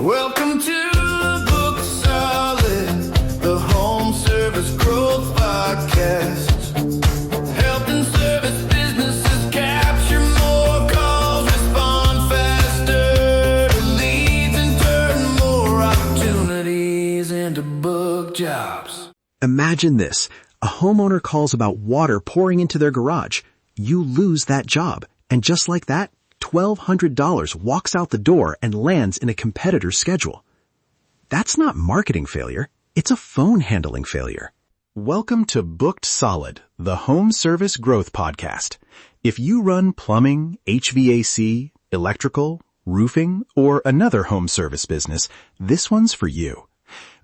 Welcome to Book Solid, the home service growth podcast. Helping service businesses capture more calls, respond faster to leads, and turn more opportunities into book jobs. Imagine this. A homeowner calls about water pouring into their garage. You lose that job. And just like that, $1,200 walks out the door and lands in a competitor's schedule. That's not marketing failure. It's a phone handling failure. Welcome to Booked Solid, the home service growth podcast. If you run plumbing, HVAC, electrical, roofing, or another home service business, this one's for you.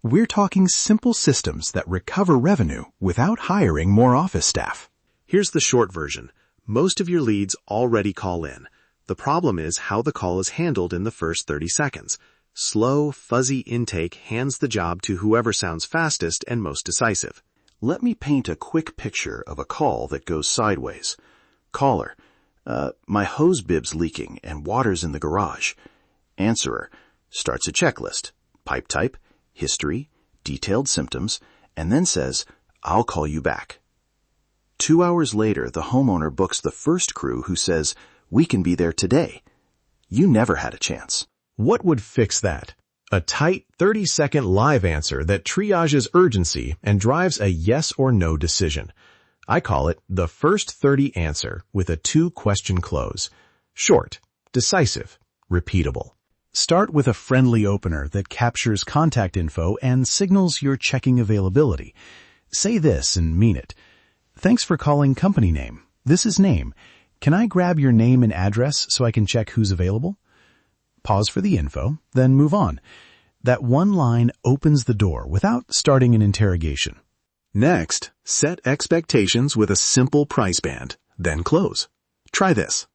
We're talking simple systems that recover revenue without hiring more office staff. Here's the short version. Most of your leads already call in. The problem is how the call is handled in the first 30 seconds. Slow, fuzzy intake hands the job to whoever sounds fastest and most decisive. Let me paint a quick picture of a call that goes sideways. Caller, my hose bib's leaking and water's in the garage. Answerer, starts a checklist, pipe type, history, detailed symptoms, and then says, I'll call you back. 2 hours later, the homeowner books the first crew who says, we can be there today. You never had a chance. What would fix that? A tight 30-second live answer that triages urgency and drives a yes or no decision. I call it the First-30 answer with a 2-question close. Short, decisive, repeatable. Start with a friendly opener that captures contact info and signals you're checking availability. Say this and mean it. Thanks for calling company name. This is name. Can I grab your name and address so I can check who's available? Pause for the info, then move on. That one line opens the door without starting an interrogation. Next, set expectations with a simple price band, then close. Try this.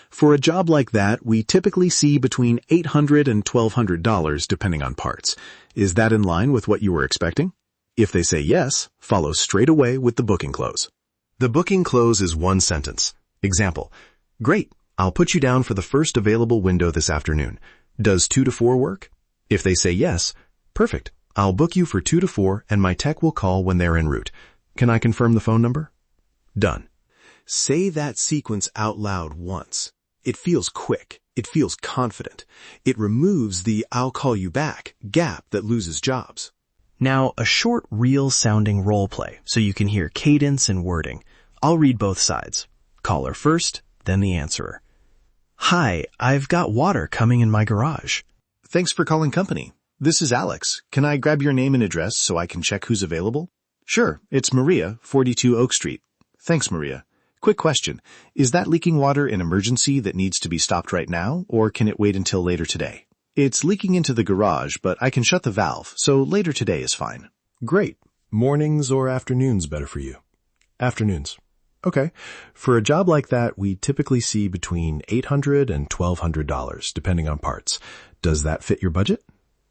For a job like that, we typically see between $800 and $1,200 depending on parts. Is that in line with what you were expecting? If they say yes, follow straight away with the booking close. The booking close is one sentence. Example, great, I'll put you down for the first available window this afternoon. Does 2 to 4 work? If they say yes, perfect, I'll book you for 2 to 4 and my tech will call when they're en route. Can I confirm the phone number? Done. Say that sequence out loud once. It feels quick. It feels confident. It removes the I'll call you back gap that loses jobs. Now, a short, real-sounding role play so you can hear cadence and wording. I'll read both sides. Caller first, then the answerer. Hi, I've got water coming in my garage. Thanks for calling company. This is Alex. Can I grab your name and address so I can check who's available? Sure, it's Maria, 42 Oak Street. Thanks, Maria. Quick question. Is that leaking water an emergency that needs to be stopped right now, or can it wait until later today? It's leaking into the garage, but I can shut the valve, so later today is fine. Great. Mornings or afternoons better for you? Afternoons. Okay. For a job like that, we typically see between $800 and $1,200, depending on parts. Does that fit your budget?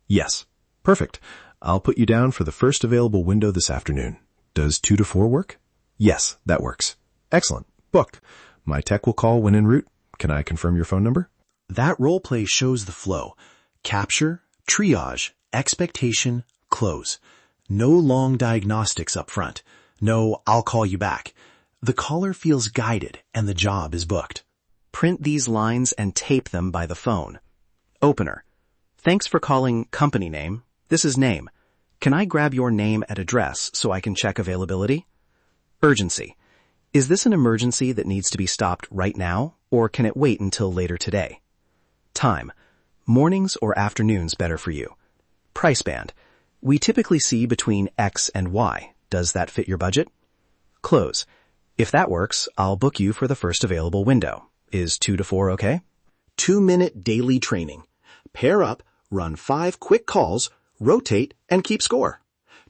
Yes. Perfect. I'll put you down for the first available window this afternoon. Does 2 to 4 work? Yes, that works. Excellent. Booked. My tech will call when en route. Can I confirm your phone number? That role play shows the flow. Capture, triage, expectation, close. No long diagnostics up front. No, I'll call you back. The caller feels guided and the job is booked. Print these lines and tape them by the phone. Opener. Thanks for calling company name. This is name. Can I grab your name and address so I can check availability? Urgency. Is this an emergency that needs to be stopped right now, or can it wait until later today? Time. Mornings or afternoons better for you. Price band. We typically see between X and Y. Does that fit your budget? Close. If that works, I'll book you for the first available window. Is 2 to 4 okay? 2-minute daily training. Pair up, run 5 quick calls, rotate, and keep score.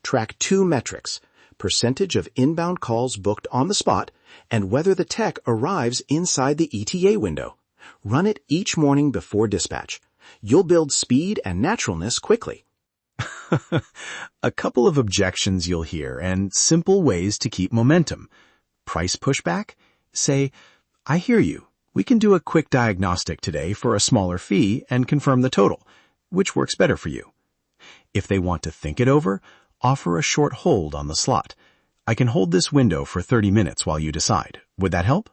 Track 2 metrics. Percentage of inbound calls booked on the spot, and whether the tech arrives inside the ETA window. Run it each morning before dispatch. You'll build speed and naturalness quickly. A couple of objections you'll hear and simple ways to keep momentum. Price pushback? Say, I hear you. We can do a quick diagnostic today for a smaller fee and confirm the total. Which works better for you? If they want to think it over, offer a short hold on the slot. I can hold this window for 30 minutes while you decide. Would that help?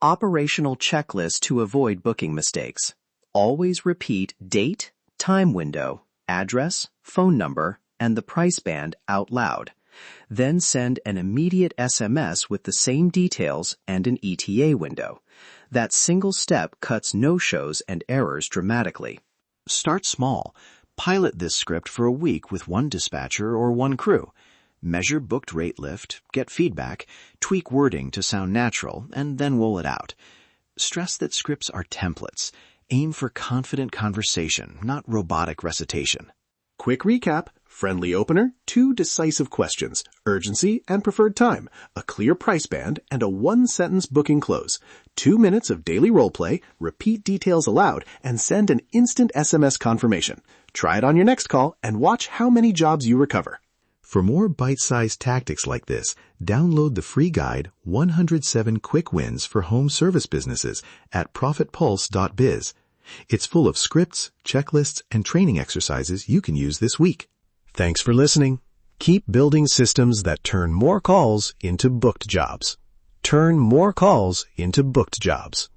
Operational checklist to avoid booking mistakes. Always repeat date, time window, address, phone number, and the price band out loud. Then send an immediate SMS with the same details and an ETA window. That single step cuts no-shows and errors dramatically. Start small. Pilot this script for a week with one dispatcher or one crew. Measure booked rate lift, get feedback, tweak wording to sound natural, and then roll it out. Stress that scripts are templates. Aim for confident conversation, not robotic recitation. Quick recap, friendly opener, 2 decisive questions, urgency and preferred time, a clear price band, and a 1-sentence booking close. 2 minutes of daily roleplay, repeat details aloud, and send an instant SMS confirmation. Try it on your next call and watch how many jobs you recover. For more bite-sized tactics like this, download the free guide 107 Quick Wins for Home Service Businesses at ProfitPulse.biz. It's full of scripts, checklists, and training exercises you can use this week. Thanks for listening. Keep building systems that turn more calls into booked jobs. Turn more calls into booked jobs.